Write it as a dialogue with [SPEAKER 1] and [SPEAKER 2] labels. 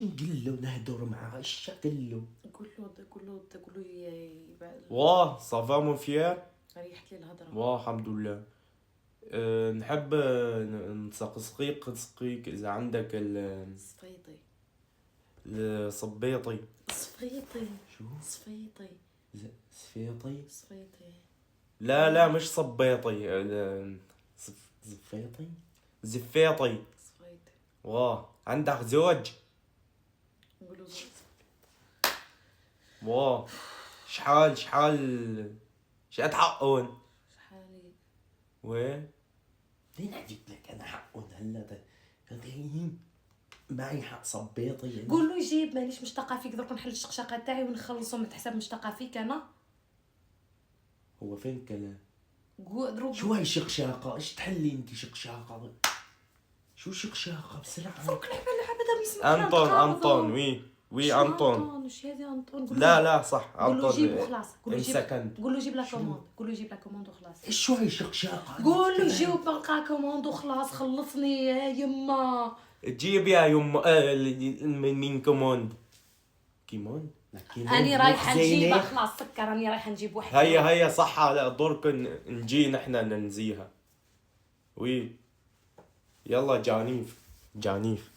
[SPEAKER 1] قل له نهدر معاه اش قل له.
[SPEAKER 2] قول له
[SPEAKER 1] واه صافا مون فيير.
[SPEAKER 2] ريحت لي الهضره.
[SPEAKER 1] واه الحمد لله. نحب نسقيك اذا عندك
[SPEAKER 2] صفيطي.
[SPEAKER 1] الصبيطي.
[SPEAKER 2] صفيطي.
[SPEAKER 1] شو
[SPEAKER 2] صفيطي.
[SPEAKER 1] صفيطي.
[SPEAKER 2] صفيطي.
[SPEAKER 1] لا مش صبيطي. زفيطي. زفيطي.
[SPEAKER 2] صفيطي.
[SPEAKER 1] واه عندك زوج.
[SPEAKER 2] نقولوا زوج.
[SPEAKER 1] واه شحال شحال حقون.
[SPEAKER 2] شحالي
[SPEAKER 1] وين جبت لك انا حقون هلا جايين معي حق صبيطي.
[SPEAKER 2] قول له يجيب، مانيش مشتاقه فيك، درك نحل الشقشاقه تاعي ونخلصهم من حساب مشتاقه فيك انا.
[SPEAKER 1] هو فين كلام؟
[SPEAKER 2] قول
[SPEAKER 1] شو هاي شقشاقه؟ ايش تحلي انت شقشاقه؟ شو شقشاقه بسرعه؟
[SPEAKER 2] فوق لعبه دام يسمع
[SPEAKER 1] انطون وي انطون.
[SPEAKER 2] وش هذه انطون؟
[SPEAKER 1] لا صح
[SPEAKER 2] قول له
[SPEAKER 1] انطون.
[SPEAKER 2] جيب وخلاص. قول له جيب لا
[SPEAKER 1] شنو؟
[SPEAKER 2] كوموند. قول له جيب لا كوموند وخلاص.
[SPEAKER 1] ايش شو هاي شقشاقه؟
[SPEAKER 2] قول له جيب بلقى كوموند وخلاص. خلصني يا يما.
[SPEAKER 1] تجيب يا يما من كوموند. كيموند
[SPEAKER 2] اني رايحه نجيبها خلاص. سكر اني رايحه نجيب واحد.
[SPEAKER 1] هيا صح. لا درك نجي نحنا ننزيها. وي يلا جانيف.